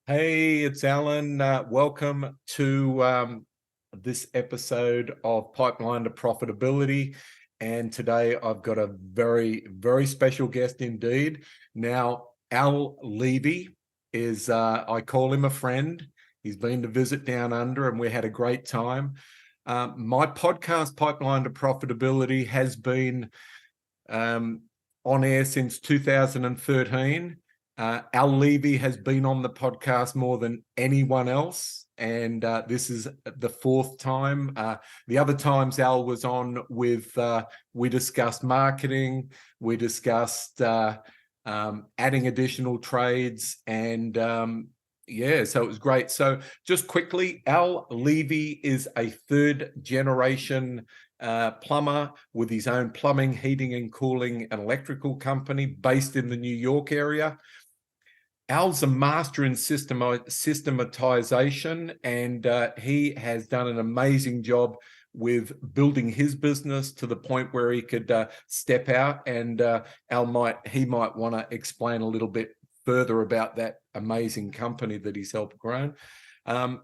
Hey, it's Alan. Welcome to this episode of Pipeline to Profitability. And today I've got a very, very special guest indeed. Now, Al Levy is, I call him a friend. He's been to visit down under and we had a great time. My podcast, Pipeline to Profitability, has been on air since 2013. Al Levy has been on the podcast more than anyone else, and this is the fourth time. The other times Al was on with, we discussed marketing, we discussed adding additional trades, and yeah, so it was great. So just quickly, Al Levy is a third generation plumber with his own plumbing, heating and cooling and electrical company based in the New York area. Al's a master in systematization, and he has done an amazing job with building his business to the point where he could step out. And Al might want to explain a little bit further about that amazing company that he's helped grow. I've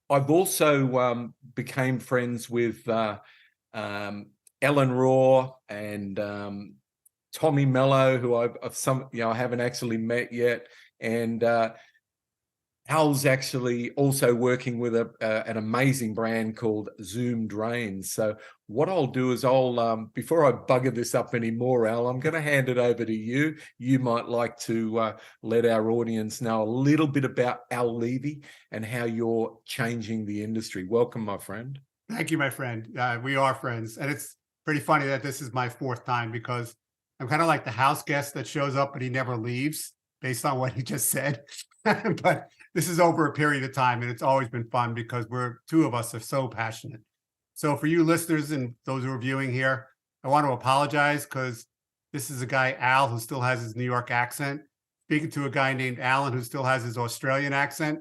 also became friends with Ellen Raw and Tommy Mello, who I haven't actually met yet. And Al's actually also working with an amazing brand called Zoom Drains. So what I'll do is before I bugger this up anymore, Al, I'm going to hand it over to you. You might like to let our audience know a little bit about Al Levy and how you're changing the industry. Welcome, my friend. Thank you, my friend. We are friends. And it's pretty funny that this is my fourth time because I'm kind of like the house guest that shows up, but he never leaves based on what he just said. But this is over a period of time, and it's always been fun because two of us are so passionate. So for you listeners and those who are viewing here, I want to apologize because this is a guy, Al, who still has his New York accent, speaking to a guy named Alan who still has his Australian accent.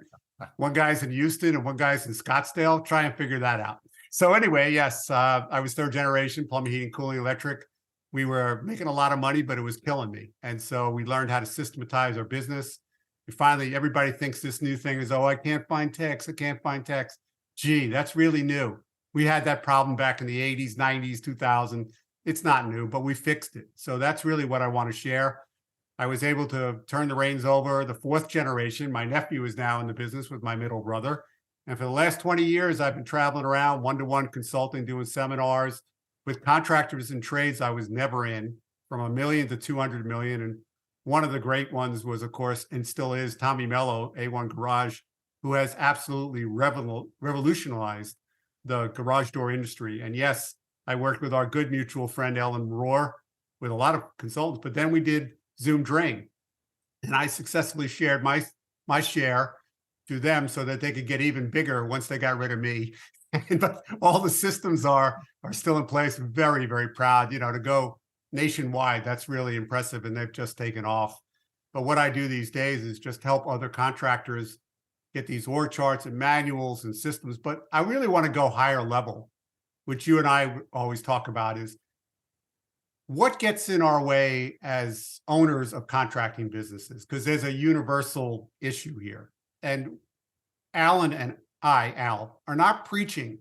One guy's in Houston and one guy's in Scottsdale. Try and figure that out. So anyway, yes, I was third generation, plumbing, heating, cooling, electric. We were making a lot of money, but it was killing me. And so we learned how to systematize our business. Everybody thinks this new thing is, oh, I can't find techs. I can't find techs. Gee, that's really new. We had that problem back in the 80s, 90s, 2000. It's not new, but we fixed it. So that's really what I want to share. I was able to turn the reins over. The fourth generation, my nephew is now in the business with my middle brother. And for the last 20 years, I've been traveling around one-to-one consulting, doing seminars with contractors and trades I was never in, from $1 million to $200 million. And one of the great ones was, of course, and still is, Tommy Mello, A1 Garage, who has absolutely revolutionized the garage door industry. And yes, I worked with our good mutual friend, Ellen Rohr, with a lot of consultants, but then we did Zoom Drain. And I successfully shared my share to them so that they could get even bigger once they got rid of me. But all the systems are still in place. Very, very proud, to go nationwide. That's really impressive. And they've just taken off. But what I do these days is just help other contractors get these org charts and manuals and systems. But I really want to go higher level, which you and I always talk about, is what gets in our way as owners of contracting businesses, because there's a universal issue here. And Alan and Al, are not preaching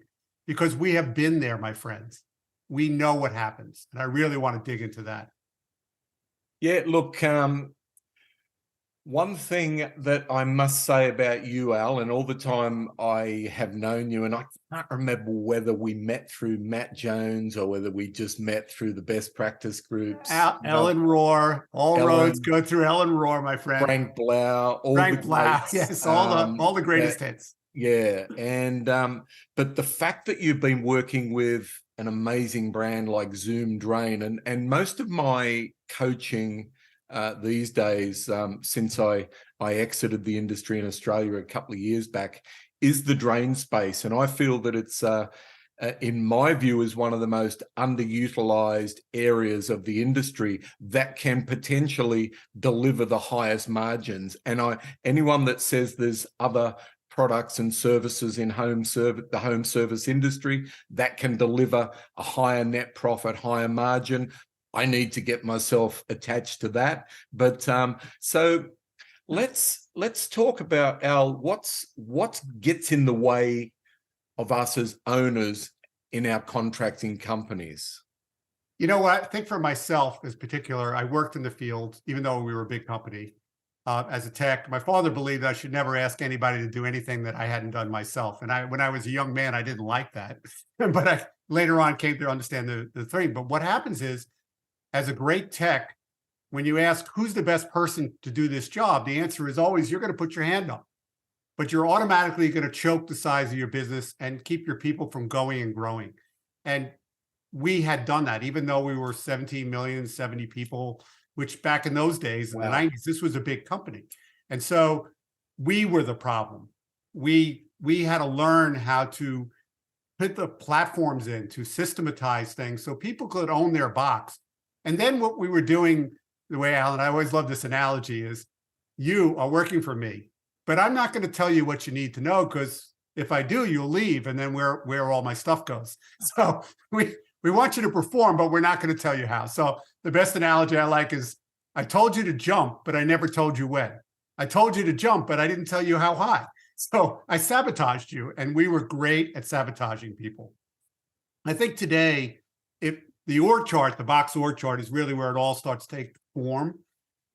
because we have been there, my friends. We know what happens. And I really want to dig into that. Yeah, look, one thing that I must say about you, Al, and all the time I have known you, and I can't remember whether we met through Matt Jones or whether we just met through the best practice groups. Ellen Rohr, roads go through Ellen Rohr, my friend. Frank Blau, yes, all the greatest hits. Yeah, and but the fact that you've been working with an amazing brand like Zoom Drain, and most of my coaching these days, since I exited the industry in Australia a couple of years back, is the drain space. And I feel that it's, in my view, is one of the most underutilized areas of the industry that can potentially deliver the highest margins. And anyone that says there's other products and services in the home service industry that can deliver a higher net profit, higher margin, I need to get myself attached to that. But so let's let's talk about, Al, what gets in the way of us as owners in our contracting companies? You know what? I think for myself as particular, I worked in the field, even though we were a big company, as a tech. My father believed I should never ask anybody to do anything that I hadn't done myself. And when I was a young man, I didn't like that. But I later on came to understand the thing. But what happens is, as a great tech, when you ask who's the best person to do this job, the answer is always you're going to put your hand up. But you're automatically going to choke the size of your business and keep your people from going and growing. And we had done that, even though we were 17 million, 70 people, which back in those days, in the 90s, this was a big company. And so we were the problem. We had to learn how to put the platforms in to systematize things so people could own their box. And then what we were doing, the way Alan, I always love this analogy, is you are working for me, but I'm not going to tell you what you need to know, because if I do, you'll leave, and then where all my stuff goes. So we want you to perform, but we're not going to tell you how. So the best analogy I like is, I told you to jump, but I never told you when. I told you to jump, but I didn't tell you how high. So I sabotaged you, and we were great at sabotaging people. I think today, if the org chart, the box org chart, is really where it all starts to take form.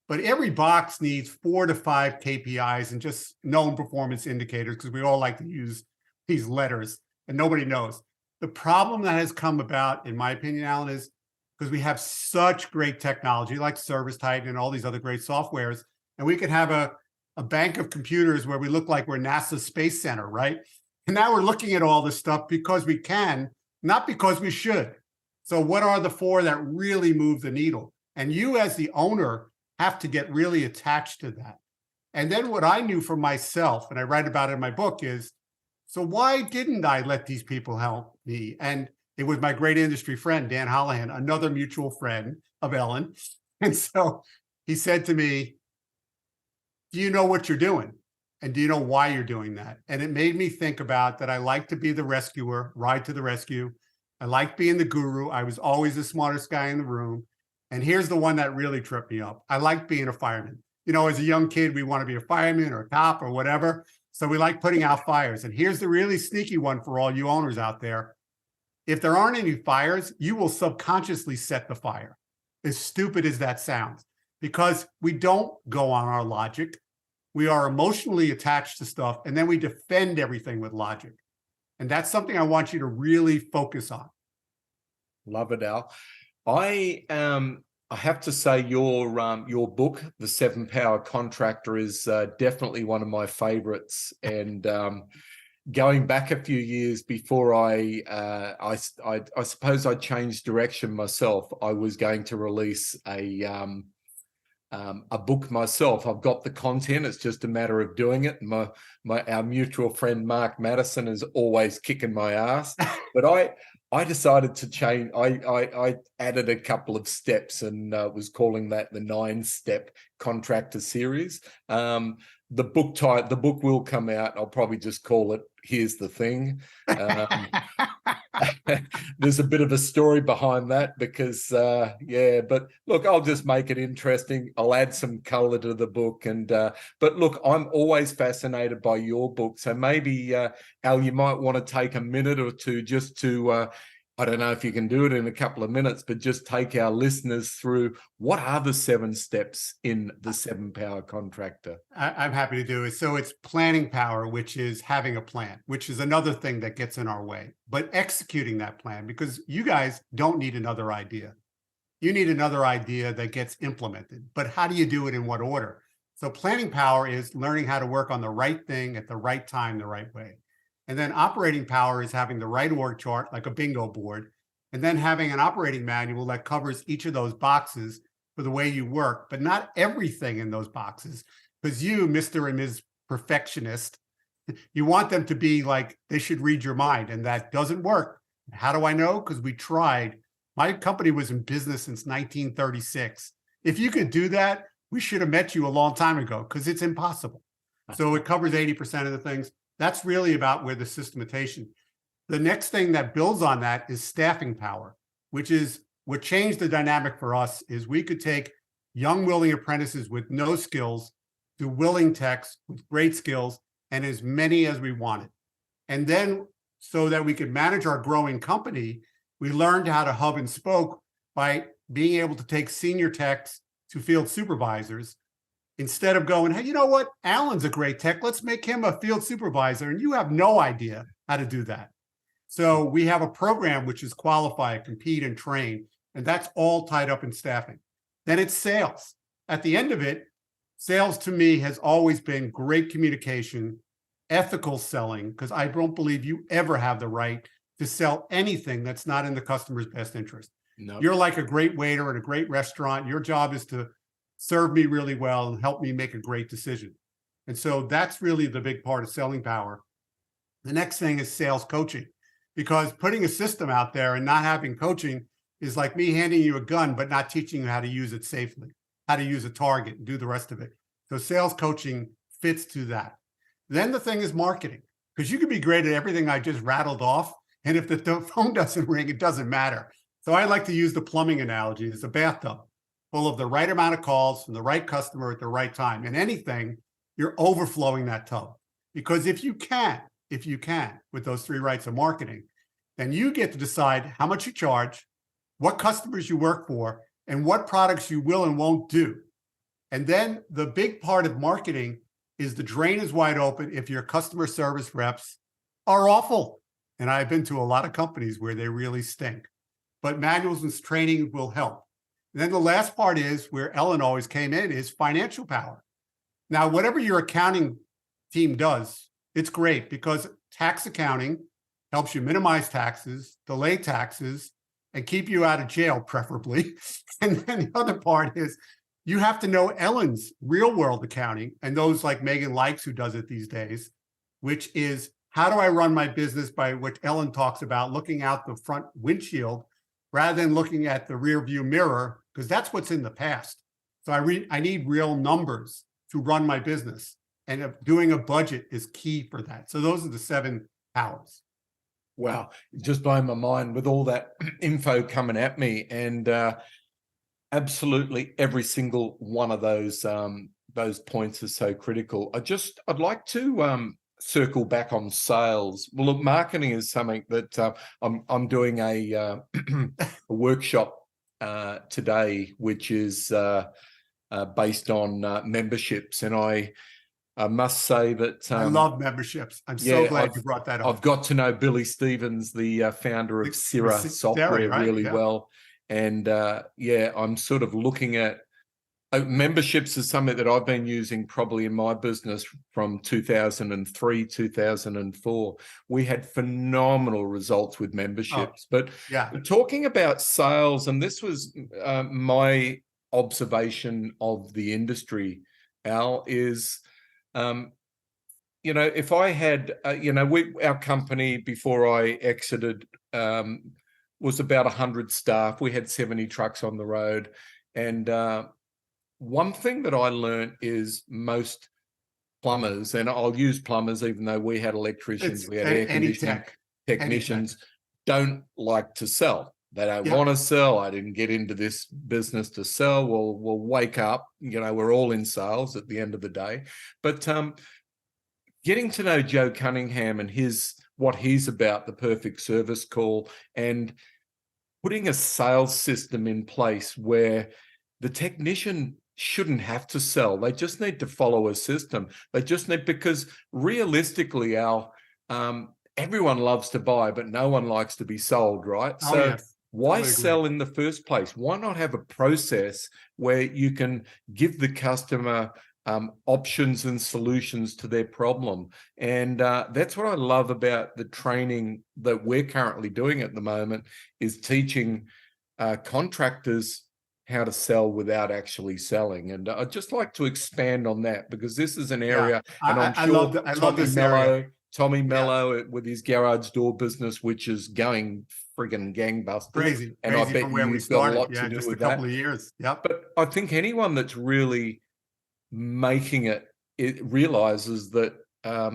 But every box needs 4 to 5 KPIs and just known performance indicators, because we all like to use these letters and nobody knows. The problem that has come about, in my opinion, Alan, is because we have such great technology like ServiceTitan and all these other great softwares, and we could have a bank of computers where we look like we're NASA Space Center, right? And now we're looking at all this stuff because we can, not because we should. So what are the 4 that really move the needle? And you as the owner have to get really attached to that. And then what I knew for myself, and I write about it in my book, is, so why didn't I let these people help me? And it was my great industry friend, Dan Holohan, another mutual friend of Ellen. And so he said to me, do you know what you're doing? And do you know why you're doing that? And it made me think about that. I like to be the rescuer, ride to the rescue. I like being the guru. I was always the smartest guy in the room. And here's the one that really tripped me up. I like being a fireman. You know, as a young kid, we want to be a fireman or a cop or whatever. So we like putting out fires. And here's the really sneaky one for all you owners out there. If there aren't any fires, you will subconsciously set the fire. As stupid as that sounds, because we don't go on our logic. We are emotionally attached to stuff, and then we defend everything with logic. And that's something I want you to really focus on. Love it, Al. I have to say your book, The 7 Power Contractor, is definitely one of my favorites. And going back a few years before I suppose I changed direction myself, I was going to release a book myself. I've got the content. It's just a matter of doing it. Our mutual friend Mark Madison is always kicking my ass, but I decided to change. I added a couple of steps and was calling that the 9-step contractor series. The book will come out. I'll probably just call it Here's the Thing. There's a bit of a story behind that because, but look, I'll just make it interesting. I'll add some color to the book. But look, I'm always fascinated by your book. So maybe, Al, you might want to take a minute or two just to, I don't know if you can do it in a couple of minutes, but just take our listeners through what are the 7 steps in the 7 Power Contractor. I'm happy to do it. So it's planning power, which is having a plan, which is another thing that gets in our way, but executing that plan, because you guys don't need another idea. You need another idea that gets implemented, but how do you do it in what order? So planning power is learning how to work on the right thing at the right time, the right way. And then operating power is having the right org chart, like a bingo board, and then having an operating manual that covers each of those boxes for the way you work, but not everything in those boxes. Because you, Mr. and Ms. Perfectionist, you want them to be like, they should read your mind, and that doesn't work. How do I know? Because we tried. My company was in business since 1936. If you could do that, we should have met you a long time ago, because it's impossible. So it covers 80% of the things. That's really about where the systematization. The next thing that builds on that is staffing power, which is what changed the dynamic for us is we could take young, willing apprentices with no skills to willing techs with great skills and as many as we wanted. And then so that we could manage our growing company, we learned how to hub and spoke by being able to take senior techs to field supervisors instead of going, hey, you know what? Alan's a great tech. Let's make him a field supervisor. And you have no idea how to do that. So we have a program which is qualify, compete, and train. And that's all tied up in staffing. Then it's sales. At the end of it, sales to me has always been great communication, ethical selling, because I don't believe you ever have the right to sell anything that's not in the customer's best interest. No. You're like a great waiter at a great restaurant. Your job is to serve me really well and help me make a great decision. And so that's really the big part of selling power. The next thing is sales coaching, because putting a system out there and not having coaching is like me handing you a gun, but not teaching you how to use it safely, how to use a target and do the rest of it. So sales coaching fits to that. Then the thing is marketing, because you can be great at everything I just rattled off. And if the phone doesn't ring, it doesn't matter. So I like to use the plumbing analogy. It's a bathtub full of the right amount of calls from the right customer at the right time. And anything, you're overflowing that tub. Because if you can, with those 3 rights of marketing, then you get to decide how much you charge, what customers you work for, and what products you will and won't do. And then the big part of marketing is the drain is wide open if your customer service reps are awful. And I've been to a lot of companies where they really stink. But manuals and training will help. And then the last part is where Ellen always came in is financial power. Now, whatever your accounting team does, it's great because tax accounting helps you minimize taxes, delay taxes, and keep you out of jail, preferably. And then the other part is you have to know Ellen's real world accounting, and those like Megan Likes, who does it these days, which is how do I run my business, by which Ellen talks about looking out the front windshield rather than looking at the rear view mirror, because that's what's in the past. So I need real numbers to run my business, and doing a budget is key for that. So those are the 7 powers. Wow, just blowing my mind with all that info coming at me, and absolutely every single one of those points is so critical. I'd like to circle back on sales. Well, look, marketing is something that I'm doing a workshop today, which is based on memberships, and I must say that I love memberships. I'm so glad you brought that up. I've got to know Billy Stevens, the founder of Sierra Software, right? really well, and I'm sort of looking at memberships is something that I've been using probably in my business from 2003, 2004. We had phenomenal results with memberships. But talking about sales, and this was my observation of the industry, Al, is, if I had, our company before I exited was about 100 staff. We had 70 trucks on the road. And one thing that I learned is most plumbers, and I'll use plumbers even though we had electricians, we had air conditioning technicians, don't like to sell. They don't want to sell. I didn't get into this business to sell. We'll wake up, we're all in sales at the end of the day. But getting to know Joe Cunningham and what he's about, the perfect service call, and putting a sales system in place where the technician shouldn't have to sell. They just need to follow a system. They just need, because realistically, Al, everyone loves to buy, but no one likes to be sold, right? Why sell in the first place? Why not have a process where you can give the customer options and solutions to their problem? And that's what I love about the training that we're currently doing at the moment, is teaching contractors how to sell without actually selling. And I'd just like to expand on that, because this is an area, and I'm sure I love this area. Tommy Mello with his garage door business, which is going friggin' gangbusters. Crazy. And I bet from where we you've got a lot started. to do Just with a couple of years. Yep. But I think anyone that's really making it realizes that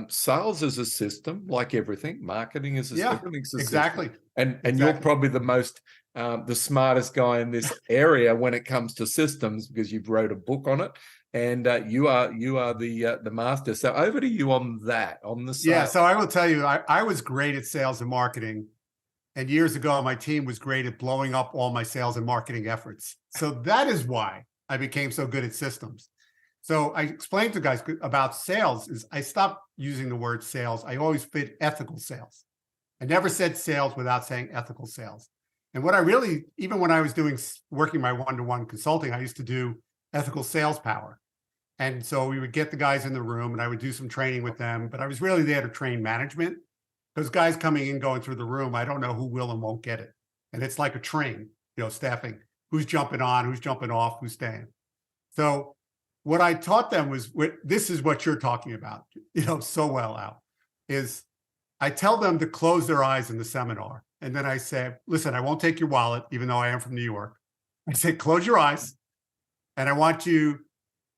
sales is a system, like everything. Marketing is everything's a exactly. system. And you're probably the smartest guy in this area when it comes to systems, because you've wrote a book on it. and you are the master. So over to you on that, on the Yeah, sale. so I will tell you, I was great at sales and marketing. And years ago, my team was great at blowing up all my sales and marketing efforts. So that is why I became so good at systems. So I explained to guys about sales is I stopped using the word sales. I always fit ethical sales. I never said sales without saying ethical sales. And what I really, even when I was working my one-to-one consulting, I used to do ethical sales power. And so we would get the guys in the room and I would do some training with them, but I was really there to train management. Those guys coming in, going through the room, I don't know who will and won't get it. And it's like a train, staffing, who's jumping on, who's jumping off, who's staying. So what I taught them was, this is what you're talking about, so well, Al, is I tell them to close their eyes in the seminar. And then I say, listen, I won't take your wallet, even though I am from New York. I say, close your eyes. And I want you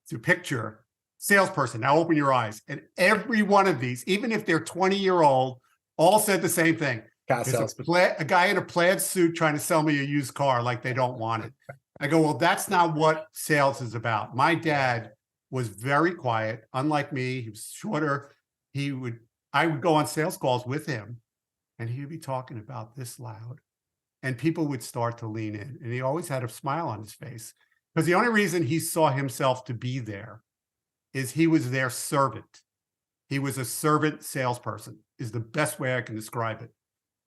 to picture salesperson. Now open your eyes. And every one of these, even if they're 20-year-old, all said the same thing. There's a guy in a plaid suit trying to sell me a used car like they don't want it. I go, well, that's not what sales is about. My dad was very quiet, unlike me. He was shorter. I would go on sales calls with him and he would be talking about this loud and people would start to lean in. And he always had a smile on his face because the only reason he saw himself to be there is he was their servant. He was a servant salesperson is the best way I can describe it.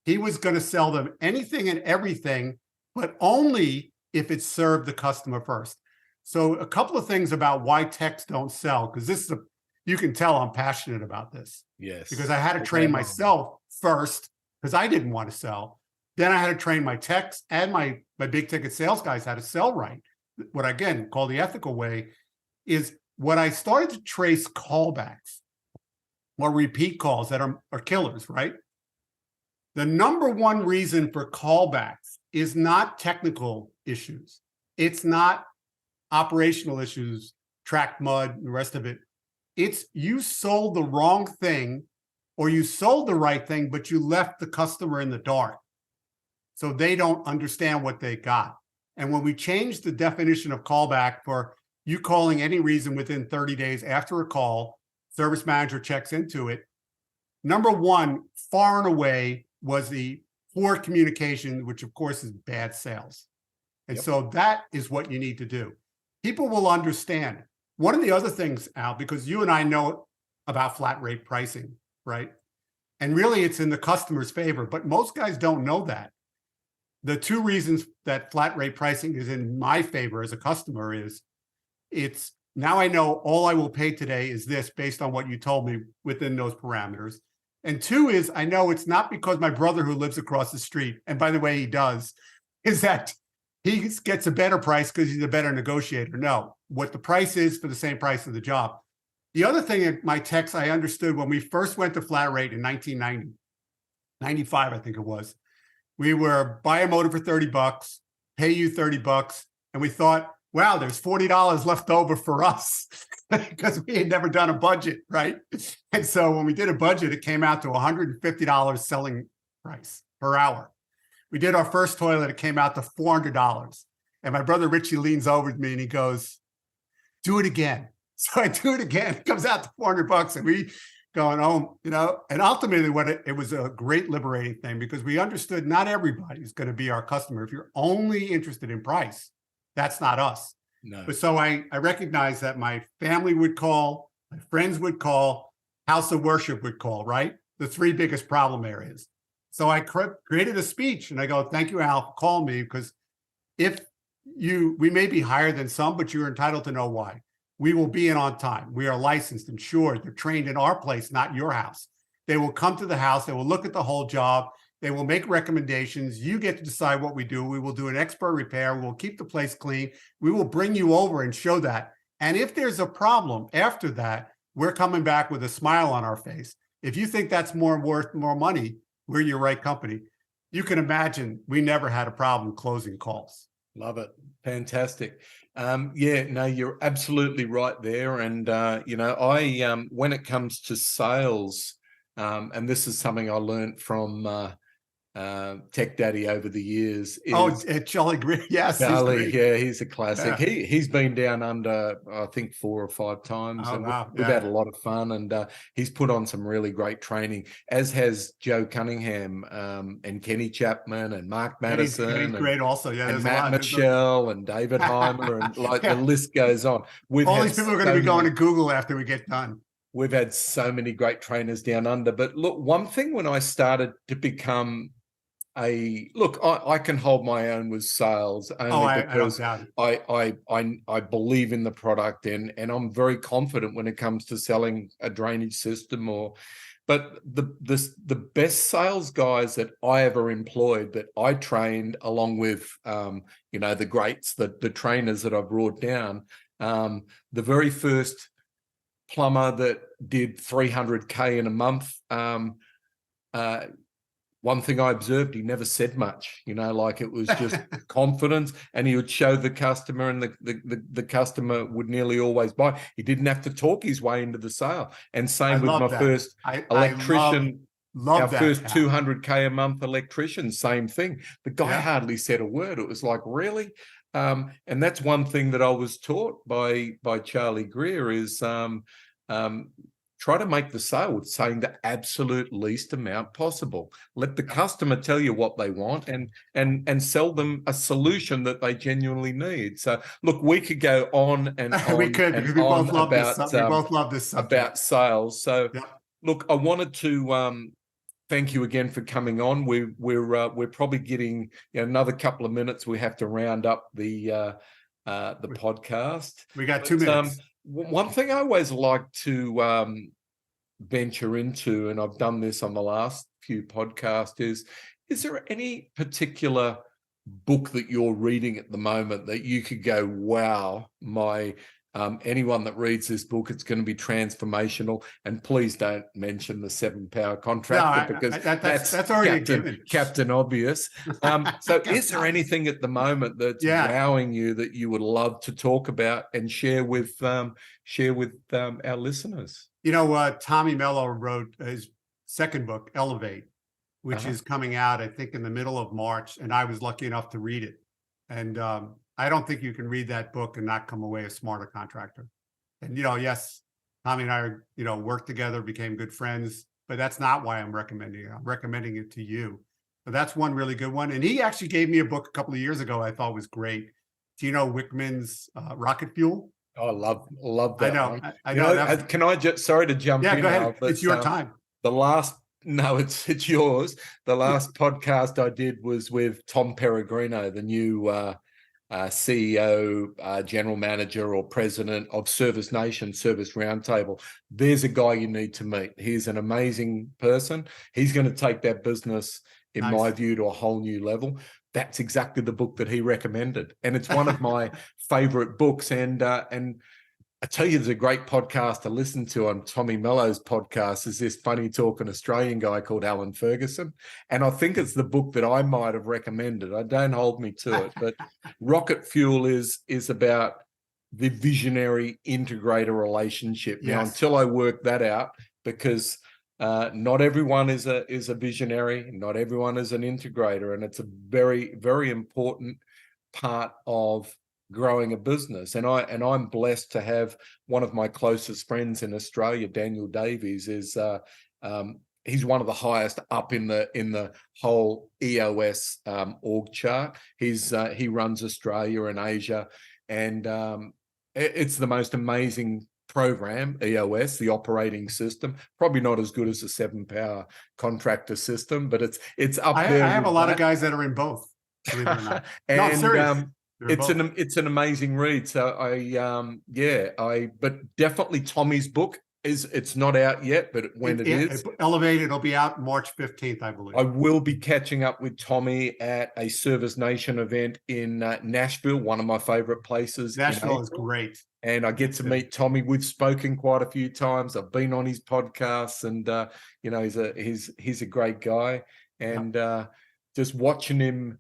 He was going to sell them anything and everything, but only if it served the customer first. So a couple of things about why techs don't sell, because you can tell I'm passionate about this. Yes. Because I had to train myself first because I didn't want to sell. Then I had to train my techs and my big ticket sales guys how to sell right. What I, again, call the ethical way is when I started to trace callbacks or repeat calls that are killers, right? The number one reason for callbacks is not technical issues. It's not operational issues, track mud, and the rest of it. It's you sold the wrong thing or you sold the right thing, but you left the customer in the dark. So they don't understand what they got. And when we changed the definition of callback for you calling any reason within 30 days after a call, service manager checks into it. Number one, far and away, was the poor communication, which of course is bad sales. And so that is what you need to do. People will understand. One of the other things, Al, because you and I know about flat rate pricing, right? And really it's in the customer's favor, but most guys don't know that. The two reasons that flat rate pricing is in my favor as a customer is it's now I know all I will pay today is this based on what you told me within those parameters. And two is I know it's not because my brother who lives across the street, and by the way, he does, is that he gets a better price because he's a better negotiator. No, what the price is for the same price of the job. The other thing in my text I understood when we first went to flat rate in 1990, 95, I think it was, we were buy a motor for 30 bucks, pay you 30 bucks. And we thought, wow, there's $40 left over for us because we had never done a budget, right? And so when we did a budget, it came out to $150 selling price per hour. We did our first toilet, it came out to $400. And my brother Richie leans over to me and he goes, do it again. So I do it again, it comes out to 400 bucks and we going home, and ultimately it was a great liberating thing because we understood not everybody is going to be our customer. If you're only interested in price, that's not us. No. But so I recognized that my family would call, my friends would call, house of worship would call, right? The three biggest problem areas. So I created a speech and I go, thank you, Al, for calling me because we may be higher than some, but you're entitled to know why. We will be in on time. We are licensed, insured. They're trained in our place, not your house. They will come to the house. They will look at the whole job. They will make recommendations. You get to decide what we do. We will do an expert repair. We will keep the place clean. We will bring you over and show that. And if there's a problem after that, we're coming back with a smile on our face. If you think that's worth more money, we're your right company. You can imagine we never had a problem closing calls. Love it. Fantastic. Yeah, no, you're absolutely right there. And, I, when it comes to sales, and this is something I learned from tech daddy over the years. Charlie Green. Yes, he's Charlie, great. yeah, he's a classic. Yeah. He's been down under, I think, 4 or 5 times, Oh, and wow. we've Yeah. had a lot of fun. And he's put on some really great training, as has Joe Cunningham, and Kenny Chapman and Mark Madison, He's great also. Yeah, and there's Matt a lot. Mitchell and David Heimer, and like Yeah. the list goes on. All these people are going to be going to Google after we get done. We've had so many great trainers down under. But look, one thing when I started to become I can hold my own with sales only because I believe in the product, and I'm very confident when it comes to selling a drainage system. But the best sales guys that I ever employed, that I trained along with the greats, the trainers that I brought down, the very first plumber that did 300K in a month, one thing I observed, he never said much, like it was just confidence, and he would show the customer, and the customer would nearly always buy. He didn't have to talk his way into the sale. And same with my first electrician, our first 200K a month electrician, same thing. The guy hardly said a word. It was like, really? And that's one thing that I was taught by Charlie Greer is try to make the sale with saying the absolute least amount possible. Let the customer tell you what they want, and sell them a solution that they genuinely need. So look, we could go on and on. We could, because we both love this. We both love this subject about sales. So look, I wanted to thank you again for coming on. We're probably getting another couple of minutes. We have to round up the podcast. We got 2 minutes. One thing I always like to venture into, and I've done this on the last few podcasts, is there any particular book that you're reading at the moment that you could go, wow, anyone that reads this book, it's going to be transformational? And please don't mention the 7-Power Contractor, because that's already Captain Obvious. So is there anything at the moment that's wowing you that you would love to talk about and share with our listeners? Tommy Mello wrote his second book, Elevate, which is coming out, I think, in the middle of March, and I was lucky enough to read it. And I don't think you can read that book and not come away a smarter contractor. And, yes, Tommy and I, worked together, became good friends, but that's not why I'm recommending it. I'm recommending it to you. So that's one really good one. And he actually gave me a book a couple of years ago I thought was great. Do you know Wickman's Rocket Fuel? Oh, I love that. I know. Can I just, sorry to jump in. Yeah, go ahead. It's your time. It's yours. The last podcast I did was with Tom Peregrino, the new CEO, general manager or president of Service Nation, Service Roundtable. There's a guy you need to meet. He's an amazing person. He's going to take that business, in my view, to a whole new level. That's exactly the book that he recommended, and it's one of my favorite books. And I tell you, there's a great podcast to listen to on Tommy Mello's podcast. Is this funny talking Australian guy called Alan Ferguson, and I think it's the book that I might have recommended. I don't hold me to it, but Rocket Fuel is about the visionary integrator relationship. Now, until I work that out, because not everyone is a visionary, not everyone is an integrator, and it's a very, very important part of growing a business. And I'm blessed to have one of my closest friends in Australia, Daniel Davies, he's one of the highest up in the whole EOS org chart. He runs Australia and Asia, and it's the most amazing program, EOS, the operating system. Probably not as good as the 7-Power Contractor system, but it's up there. I have a lot of guys that are in both, believe it or not. And serious. It's an amazing read. So but definitely Tommy's book it's not out yet, but when it is Elevated, it'll be out March 15th, I believe. I will be catching up with Tommy at a Service Nation event in Nashville, one of my favorite places. Nashville is great. And I get to meet Tommy. We've spoken quite a few times. I've been on his podcasts, and he's a great guy. And just watching him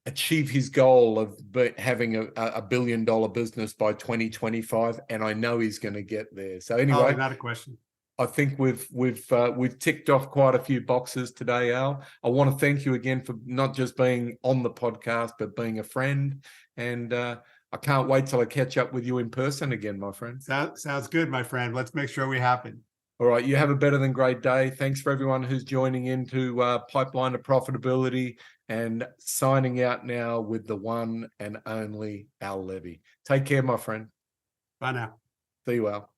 achieve his goal of having a $1 billion business by 2025, and I know he's going to get there. So anyway, not a question. I think we've ticked off quite a few boxes today, Al. I want to thank you again for not just being on the podcast, but being a friend. And I can't wait till I catch up with you in person again, my friend. Sounds good, my friend. Let's make sure we happen. All right, you have a better than great day. Thanks for everyone who's joining into Pipeline to Profitability, and signing out now with the one and only Al Levy. Take care, my friend. Bye now. See you, Al.